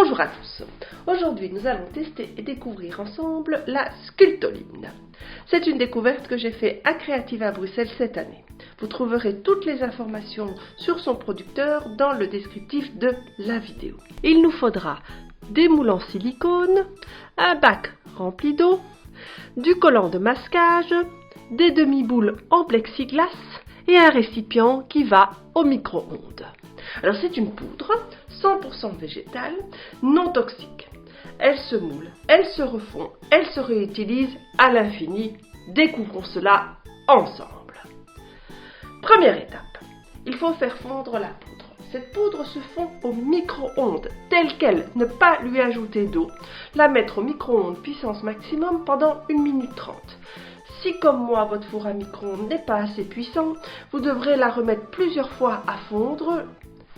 Bonjour à tous. Aujourd'hui, nous allons tester et découvrir ensemble la sculptoline. C'est une découverte que j'ai faite à Creative à Bruxelles cette année. Vous trouverez toutes les informations sur son producteur dans le descriptif de la vidéo. Il nous faudra des moules en silicone, un bac rempli d'eau, du collant de masquage, des demi-boules en plexiglas et un récipient qui va au micro-ondes. Alors c'est une poudre 100% végétale, non toxique. Elle se moule, elle se refond, elle se réutilise à l'infini. Découvrons cela ensemble. Première étape, il faut faire fondre la poudre. Cette poudre se fond au micro-ondes, telle qu'elle, ne pas lui ajouter d'eau. La mettre au micro-ondes puissance maximum pendant 1 minute 30. Si comme moi votre four à micro-ondes n'est pas assez puissant, vous devrez la remettre plusieurs fois à fondre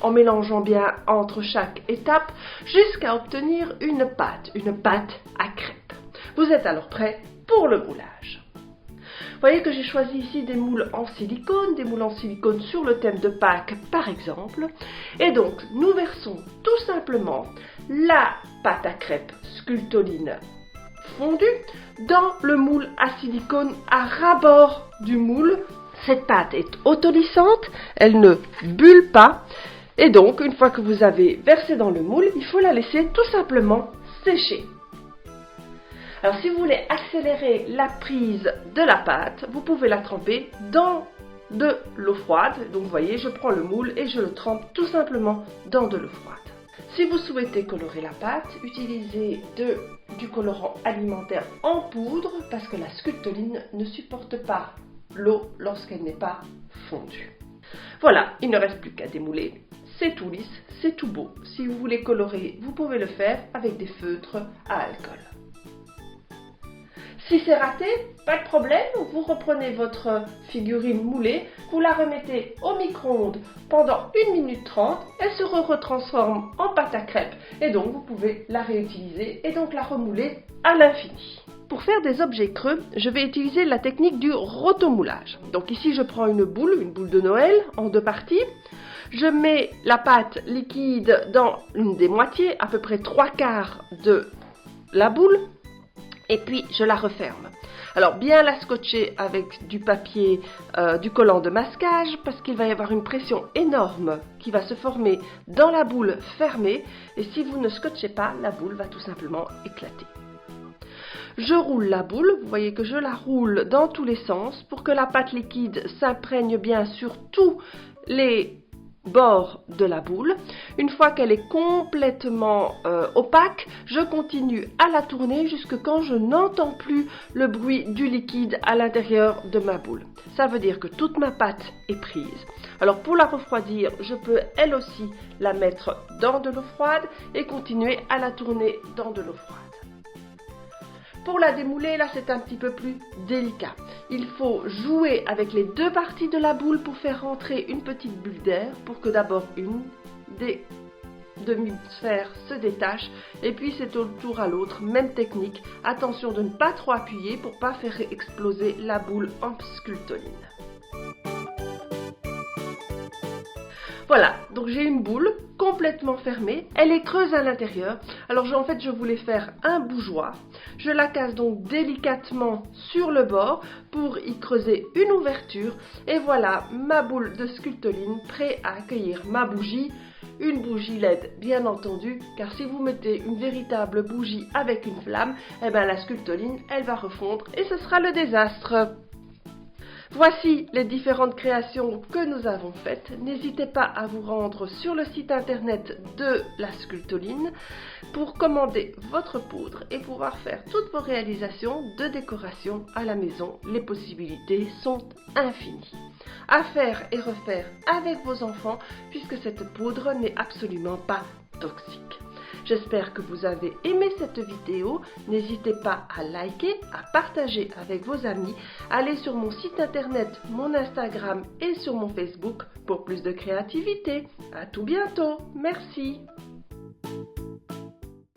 en mélangeant bien entre chaque étape jusqu'à obtenir une pâte à crêpes. Vous êtes alors prêt pour le moulage. Vous voyez que j'ai choisi ici des moules en silicone sur le thème de Pâques par exemple. Et donc nous versons tout simplement la pâte à crêpes sculptoline fondue dans le moule à silicone à ras-bord du moule. Cette pâte est autolissante, elle ne bulle pas. Et donc, une fois que vous avez versé dans le moule, il faut la laisser tout simplement sécher. Alors, si vous voulez accélérer la prise de la pâte, vous pouvez la tremper dans de l'eau froide. Donc, vous voyez, je prends le moule et je le trempe tout simplement dans de l'eau froide. Si vous souhaitez colorer la pâte, utilisez du colorant alimentaire en poudre parce que la sculptoline ne supporte pas l'eau lorsqu'elle n'est pas fondue. Voilà, il ne reste plus qu'à démouler. C'est tout lisse, c'est tout beau. Si vous voulez colorer, vous pouvez le faire avec des feutres à alcool. Si c'est raté, pas de problème, vous reprenez votre figurine moulée, vous la remettez au micro-ondes pendant 1 minute 30, elle se retransforme en pâte à crêpes et donc vous pouvez la réutiliser et donc la remouler à l'infini. Pour faire des objets creux, je vais utiliser la technique du rotomoulage. Donc ici je prends une boule de Noël en 2 parties. Je mets la pâte liquide dans une des moitiés, à peu près 3/4 de la boule, et puis je la referme. Alors bien la scotcher avec du papier, du collant de masquage, parce qu'il va y avoir une pression énorme qui va se former dans la boule fermée, et si vous ne scotchez pas, la boule va tout simplement éclater. Je roule la boule, vous voyez que je la roule dans tous les sens pour que la pâte liquide s'imprègne bien sur tous les bords de la boule. Une fois qu'elle est complètement opaque, je continue à la tourner jusque quand je n'entends plus le bruit du liquide à l'intérieur de ma boule. Ça veut dire que toute ma pâte est prise. Alors pour la refroidir, je peux elle aussi la mettre dans de l'eau froide et continuer à la tourner dans de l'eau froide. Pour la démouler, là c'est un petit peu plus délicat. Il faut jouer avec les 2 parties de la boule pour faire rentrer une petite bulle d'air pour que d'abord une des demi-sphères se détache et puis c'est au tour à l'autre, même technique. Attention de ne pas trop appuyer pour ne pas faire exploser la boule en sculptoline. Voilà, donc j'ai une boule complètement fermée, elle est creuse à l'intérieur. Alors en fait je voulais faire un bougeoir. Je la casse donc délicatement sur le bord pour y creuser une ouverture. Et voilà ma boule de sculptoline prête à accueillir ma bougie. Une bougie LED bien entendu, car si vous mettez une véritable bougie avec une flamme, eh bien la sculptoline elle va refondre et ce sera le désastre. Voici les différentes créations que nous avons faites. N'hésitez pas à vous rendre sur le site internet de la sculptoline pour commander votre poudre et pouvoir faire toutes vos réalisations de décoration à la maison. Les possibilités sont infinies. À faire et refaire avec vos enfants puisque cette poudre n'est absolument pas toxique. J'espère que vous avez aimé cette vidéo. N'hésitez pas à liker, à partager avec vos amis. Allez sur mon site internet, mon Instagram et sur mon Facebook pour plus de créativité. À tout bientôt. Merci.